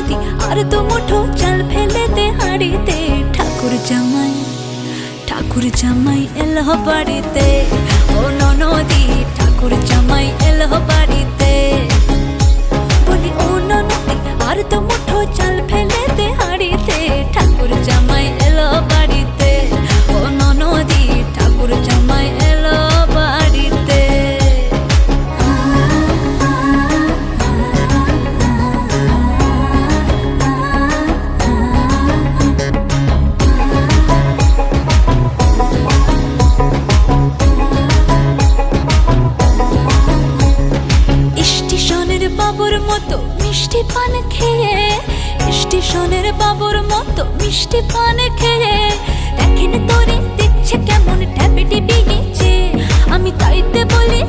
নদী আর তো মুঠো চাল ফেলে দে হাড়িতে। ঠাকুর জামাই এলো বাড়িতে, ও ননদি ঠাকুর জামাই এলো বাড়িতে। বলি ও ননদি আর তো মুঠো চাল ফেলে দে হাড়িতে। ঠাকুর জামাই এলো বাড়িতে, ও ননদি ঠাকুর জামাই এলো বাড়িতে। স্টেশনের বাবুর মতো মিষ্টি পান খেয়ে, স্টেশনের বাবুর মতো মিষ্টি পান খেয়ে, দেখেন তোরে দেখছে কেমন ট্যাপে টিপে গেছে। আমি তাইতে বলি